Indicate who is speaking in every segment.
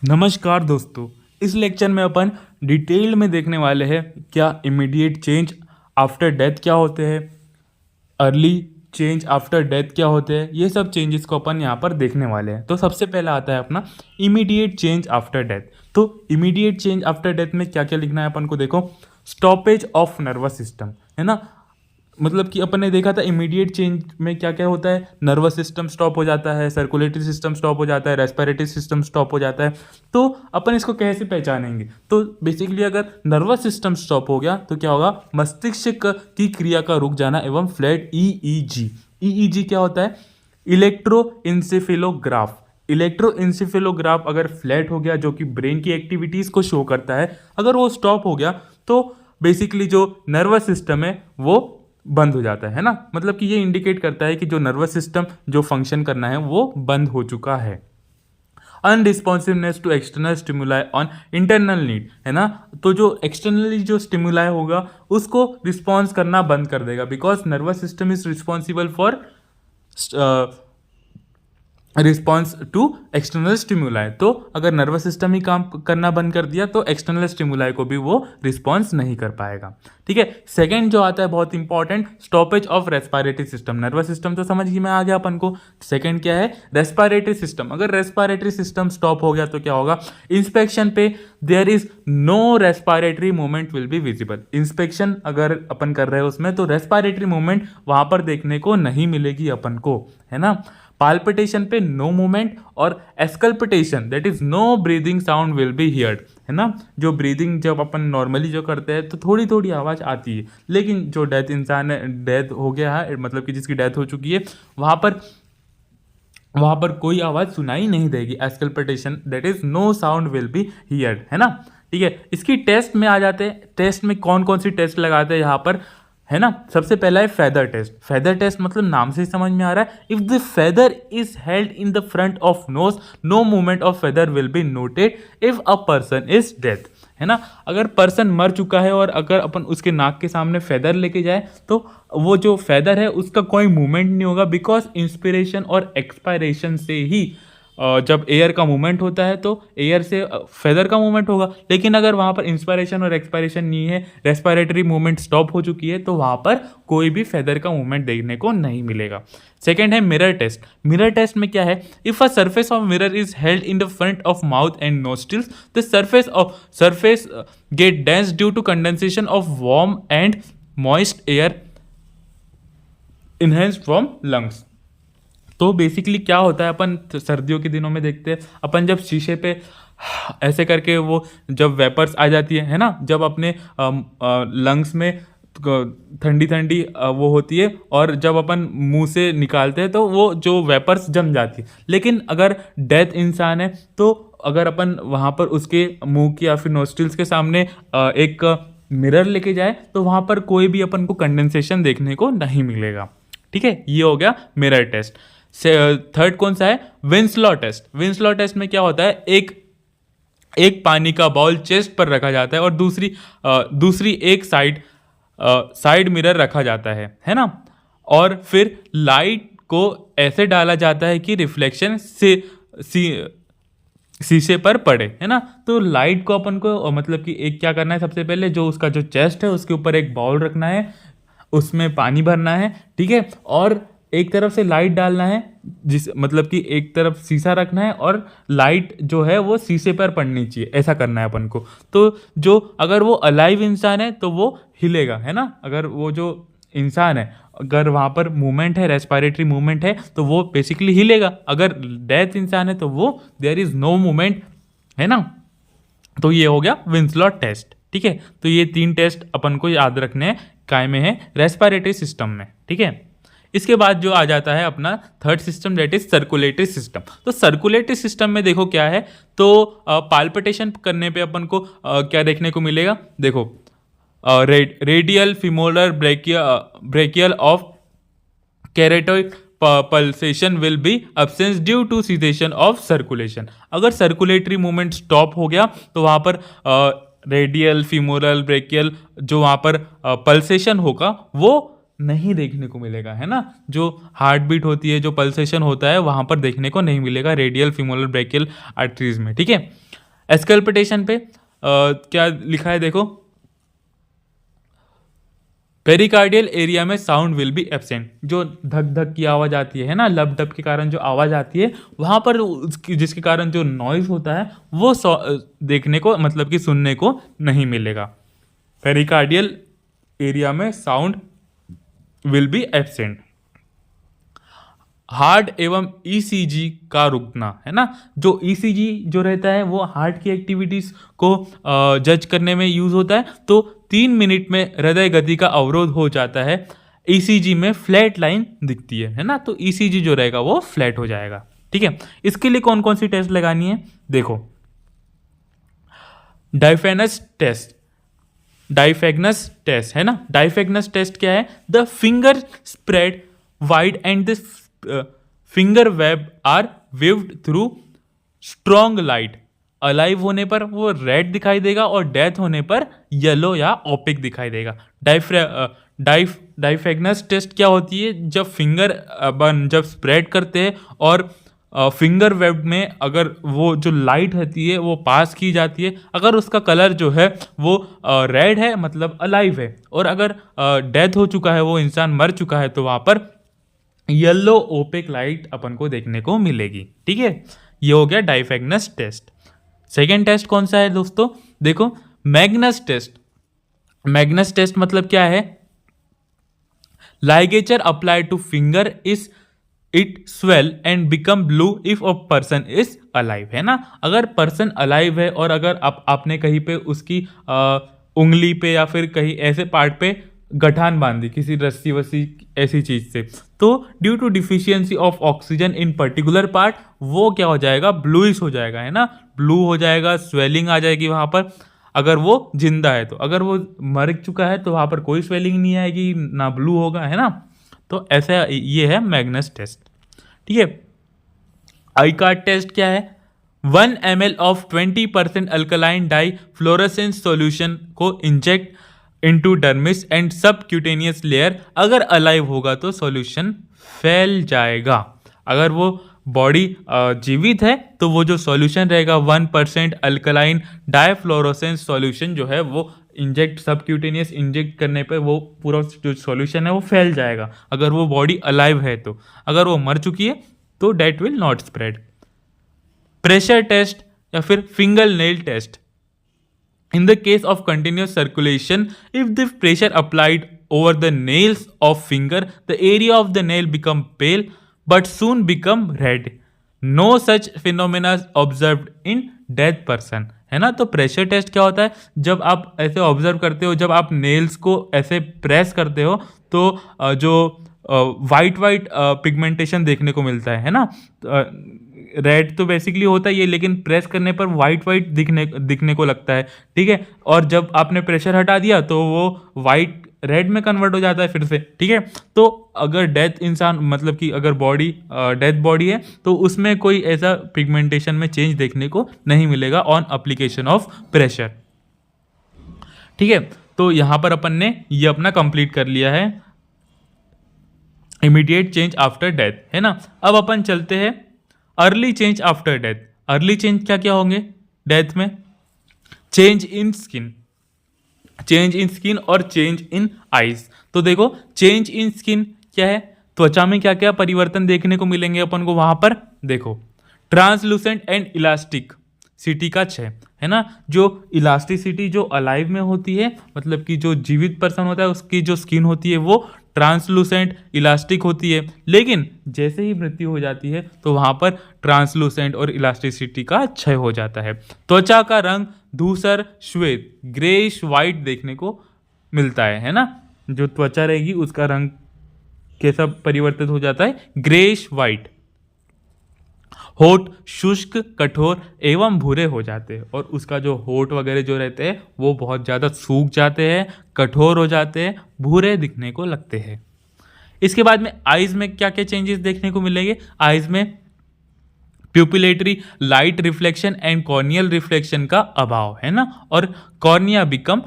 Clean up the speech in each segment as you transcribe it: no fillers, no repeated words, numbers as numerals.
Speaker 1: नमस्कार दोस्तों। इस लेक्चर में अपन डिटेल में देखने वाले हैं क्या इमीडिएट चेंज आफ्टर डेथ क्या होते हैं, अर्ली चेंज आफ्टर डेथ क्या होते हैं। ये सब चेंजेस को अपन यहाँ पर देखने वाले हैं। तो सबसे पहला आता है अपना इमीडिएट चेंज आफ्टर डेथ। तो इमीडिएट चेंज आफ्टर डेथ में क्या क्या लिखना है अपन को, देखो स्टॉपेज ऑफ नर्वस सिस्टम, है ना। मतलब कि अपन ने देखा था इमीडिएट चेंज में क्या क्या होता है, नर्वस सिस्टम स्टॉप हो जाता है, सर्कुलेटरी सिस्टम स्टॉप हो जाता है, रेस्पिरेटरी सिस्टम स्टॉप हो जाता है। तो अपन इसको कैसे पहचानेंगे, तो बेसिकली अगर नर्वस सिस्टम स्टॉप हो गया तो क्या होगा, मस्तिष्क की क्रिया का रुक जाना एवं फ्लैट ईईजी। ईईजी क्या होता है, इलेक्ट्रोइंसेफेलोग्राफ। इलेक्ट्रोइंसेफेलोग्राफ अगर फ्लैट हो गया, जो कि ब्रेन की एक्टिविटीज को शो करता है, अगर वो स्टॉप हो गया तो बेसिकली जो नर्वस सिस्टम है वो बंद हो जाता है ना। मतलब कि ये इंडिकेट करता है कि जो नर्वस सिस्टम जो फंक्शन करना है वो बंद हो चुका है। Unresponsiveness to external stimuli on internal need, है ना। तो जो एक्सटर्नली जो स्टिमुलाई होगा उसको रिस्पॉन्स करना बंद कर देगा, because nervous system is responsible for response to external stimuli. तो अगर नर्वस सिस्टम ही काम करना बंद कर दिया तो एक्सटर्नल स्टिमुलाई को भी वो रिस्पॉन्स नहीं कर पाएगा। ठीक है। सेकेंड जो आता है बहुत important, stoppage of respiratory system. Nervous system तो समझ में आ गया अपन को। सेकेंड क्या है, रेस्पिरेटरी सिस्टम। अगर रेस्पिरेटरी सिस्टम स्टॉप हो गया तो क्या होगा, इंस्पेक्शन पे there is no respiratory movement will be visible. Inspection अगर अपन कर रहे हैं उसमें तो रेस्पिरेटरी मूवमेंट वहां पर देखने को नहीं मिलेगी अपन को, है ना। पाल्पिटेशन पे नो मूवमेंट, और auscultation that is no breathing sound will be heard, है ना। जो ब्रीदिंग जब अपन नॉर्मली जो करते हैं तो थोड़ी थोड़ी आवाज़ आती है, लेकिन जो डेथ इंसान है, डेथ हो गया है, मतलब कि जिसकी डेथ हो चुकी है, वहाँ पर कोई आवाज़ सुनाई नहीं देगी। Auscultation that is no sound will be heard, है ना। ठीक है। इसकी टेस्ट में आ जाते हैं। टेस्ट में कौन कौन सी टेस्ट लगाते हैं यहाँ पर, है ना। सबसे पहला है फेदर टेस्ट। फेदर टेस्ट मतलब नाम से ही समझ में आ रहा है, if the feather is held in the front of nose no movement of feather will be noted if a person is death, है ना। अगर पर्सन मर चुका है और अगर अपन उसके नाक के सामने फेदर लेके जाए तो वो जो फेदर है उसका कोई मूवमेंट नहीं होगा, बिकॉज इंस्पिरेशन और एक्सपायरेशन से ही जब एयर का मूवमेंट होता है तो एयर से फेदर का मूवमेंट होगा। लेकिन अगर वहाँ पर इंस्पायरेशन और एक्सपायरेशन नहीं है, रेस्पिरेटरी मूवमेंट स्टॉप हो चुकी है, तो वहाँ पर कोई भी फेदर का मूवमेंट देखने को नहीं मिलेगा। सेकेंड है मिरर टेस्ट। मिरर टेस्ट में क्या है, if a surface of mirror is held in the front of mouth and nostrils the surface get dense due to condensation of warm and moist air enhanced from lungs। तो basically क्या होता है, अपन सर्दियों के दिनों में देखते हैं, अपन जब शीशे पे ऐसे करके वो जब वेपर्स आ जाती है ना, जब अपने लंग्स में ठंडी ठंडी वो होती है, और जब अपन मुंह से निकालते हैं तो वो जो वेपर्स जम जाती है। लेकिन अगर डेथ इंसान है तो अगर अपन वहाँ पर उसके मुंह की या फिर नोस्ट्रिल्स के सामने एक मिरर लेके जाए तो वहाँ पर कोई भी अपन को कंडेंसेशन देखने को नहीं मिलेगा। ठीक है, ये हो गया मिरर टेस्ट। थर्ड कौन सा है, विंसलॉ टेस्ट। विंसलॉ टेस्ट में क्या होता है, एक पानी का बाउल चेस्ट पर रखा जाता है और दूसरी एक साइड मिरर रखा जाता है ना। और फिर लाइट को ऐसे डाला जाता है कि रिफ्लेक्शन से शीशे पर पड़े, है ना। तो लाइट को अपन को मतलब कि एक क्या करना है, सबसे पहले जो उसका जो चेस्ट है उसके ऊपर एक बाउल रखना है, उसमें पानी भरना है, ठीक है, और एक तरफ से लाइट डालना है, जिस मतलब कि एक तरफ शीशा रखना है और लाइट जो है वो शीशे पर पड़नी चाहिए, ऐसा करना है अपन को। तो जो अगर वो अलाइव इंसान है तो वो हिलेगा, है ना। अगर वो जो इंसान है अगर वहाँ पर मूवमेंट है, रेस्पिरेटरी मूवमेंट है, तो वो बेसिकली हिलेगा। अगर डेथ इंसान है तो वो देयर इज नो मूवमेंट, है ना। तो ये हो गया विंसलॉ टेस्ट। ठीक है, तो ये 3 टेस्ट अपन को याद रखने हैं, काय में है, रेस्पिरेटरी सिस्टम में। ठीक है, इसके बाद जो आ जाता है अपना third system, that is circulatory system. तो सर्कुलेटरी सिस्टम में देखो क्या है, तो पाल्पिटेशन करने पे अपन को क्या देखने को मिलेगा, देखो radial femoral brachial of carotid pulsation will be absence due to cessation of circulation. अगर सर्कुलेटरी मूवमेंट स्टॉप हो गया तो वहाँ पर रेडियल फिमोरल ब्रेकियल जो वहाँ पर पल्सेशन होगा वो नहीं देखने को मिलेगा, है ना। जो हार्ट बीट होती है, जो पल्सेशन होता है, वहाँ पर देखने को नहीं मिलेगा रेडियल फिमोरल ब्रेकियल आर्टरीज में। ठीक है, एस्कल्पिटेशन पे क्या लिखा है देखो, पेरिकार्डियल एरिया में साउंड विल बी एब्सेंट। जो धक धक की आवाज़ आती है ना, लब डब के कारण जो आवाज़ आती है वहाँ पर उसकी जिसके कारण जो नॉइज होता है वो देखने को मतलब कि सुनने को नहीं मिलेगा। पेरिकार्डियल एरिया में sound will B absent. Heart एवं ईसीजी का रुकना, है ना, जो ईसीजी जो रहता है वो हार्ट की एक्टिविटीज को जज करने में यूज होता है। तो 3 मिनट में हृदय गति का अवरोध हो जाता है, ईसीजी में फ्लैट लाइन दिखती है ना, तो ईसीजी जो रहेगा वो फ्लैट हो जाएगा। ठीक है, इसके लिए कौन कौन सी टेस्ट लगानी है देखो, डायफेनस टेस्ट, डाइफेगनस टेस्ट, है ना। डाइफेगनस टेस्ट क्या है, the finger spread wide and the finger web are waved through strong light. Alive होने पर वो रेड दिखाई देगा और डेथ होने पर येलो या ओपिक दिखाई देगा। डाइफेगनस टेस्ट क्या होती है, जब फिंगर जब स्प्रेड करते हैं और फिंगर वेब में अगर वो जो लाइट रहती है वो पास की जाती है, अगर उसका कलर जो है वो रेड है मतलब अलाइव है, और अगर डेथ हो चुका है, वो इंसान मर चुका है, तो वहाँ पर येलो ओपेक लाइट अपन को देखने को मिलेगी। ठीक है, ये हो गया डाइफेगनस टेस्ट। सेकेंड टेस्ट कौन सा है दोस्तों, देखो मैग्नस टेस्ट। मैग्नस टेस्ट मतलब क्या है, ligature applied two finger is it swell and become blue if a person is alive, है ना। अगर पर्सन अलाइव है और अगर आपने कहीं पे उसकी उंगली पे या फिर कहीं ऐसे पार्ट पे गठान बांधी किसी रस्सी वस्सी ऐसी चीज से, तो due to deficiency of oxygen in particular part वो क्या हो जाएगा, ब्लूइश हो जाएगा, है ना, ब्लू हो जाएगा, स्वेलिंग आ जाएगी वहां पर। अगर वो जिंदा है तो, अगर वो मर चुका है तो वहां पर कोई स्वेलिंग नहीं आएगी, ना ब्लू होगा, है ना। तो ऐसा ये है मैग्नस टेस्ट। ठीक है, आई कार्ड टेस्ट क्या है, 1 ml of 20% alkaline dye fluorescence solution को inject into dermis and subcutaneous layer. अगर अलाइव होगा तो सॉल्यूशन फैल जाएगा। अगर वो बॉडी जीवित है तो वो जो सॉल्यूशन रहेगा 1% अल्कलाइन डाईफ्लोरोसेंस सॉल्यूशन जो है वो इंजेक्ट सबक्यूटेनियस इंजेक्ट करने पे वो पूरा जो सॉल्यूशन है वो फैल जाएगा, अगर वो बॉडी अलाइव है तो। अगर वो मर चुकी है तो dead will not spread. Pressure test या फिर finger nail test, in the case of continuous circulation, if the pressure applied over the nails of finger, the area of the nail become pale but soon become red. No such phenomena observed in dead person, है ना। तो pressure test क्या होता है, जब आप ऐसे observe करते हो, जब आप नेल्स को ऐसे प्रेस करते हो तो जो वाइट वाइट पिगमेंटेशन देखने को मिलता है ना। रेड तो बेसिकली होता ही है, लेकिन प्रेस करने पर वाइट वाइट दिखने को लगता है। ठीक है, और जब आपने प्रेशर हटा दिया तो वो वाइट रेड में कन्वर्ट हो जाता है फिर से। ठीक है, तो अगर डेथ इंसान मतलब कि अगर बॉडी डेथ बॉडी है तो उसमें कोई ऐसा पिगमेंटेशन में चेंज देखने को नहीं मिलेगा ऑन एप्लीकेशन ऑफ प्रेशर। ठीक है, तो यहां पर अपन ने ये अपना कंप्लीट कर लिया है इमीडिएट चेंज आफ्टर डेथ, है ना। अब अपन चलते हैं early change after death. Early change क्या क्या होंगे डेथ में, change in skin, change in skin और चेंज इन आईज। तो देखो चेंज इन स्किन क्या है, त्वचा में क्या क्या परिवर्तन देखने को मिलेंगे अपन को वहां पर, देखो ट्रांसलूसेंट एंड इलास्टिक सिटी का 6, है ना। जो इलास्टिसिटी जो अलाइव में होती है, मतलब कि जो जीवित पर्सन होता है उसकी जो स्किन होती है वो ट्रांसलूसेंट इलास्टिक होती है, लेकिन जैसे ही मृत्यु हो जाती है तो वहां पर ट्रांसलूसेंट और इलास्टिसिटी का क्षय हो जाता है। त्वचा का रंग धूसर श्वेत ग्रेइश वाइट देखने को मिलता है ना। जो त्वचा रहेगी उसका रंग कैसा परिवर्तित हो जाता है, ग्रेइश वाइट। होठ शुष्क कठोर एवं भूरे हो जाते हैं, और उसका जो होठ वगैरह जो रहते हैं वो बहुत ज़्यादा सूख जाते हैं, कठोर हो जाते हैं, भूरे दिखने को लगते हैं। इसके बाद में आइज में क्या क्या चेंजेस देखने को मिलेंगे, आइज में pupillary light reflection and corneal reflection का अभाव, है ना, और cornea become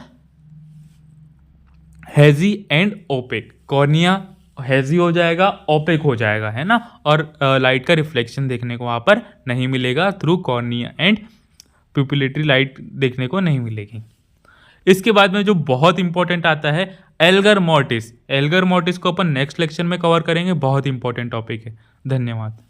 Speaker 1: hazy and opaque, cornea hazy हो जाएगा, ओपेक हो जाएगा, है ना, और लाइट का रिफ्लेक्शन देखने को वहां पर नहीं मिलेगा थ्रू कॉर्निया एंड प्यूपिलेटरी लाइट देखने को नहीं मिलेगी। इसके बाद में जो बहुत इंपॉर्टेंट आता है एल्गर मॉर्टिस। एल्गर मॉर्टिस को अपन नेक्स्ट लेक्चर में कवर करेंगे, बहुत इंपॉर्टेंट टॉपिक है। धन्यवाद।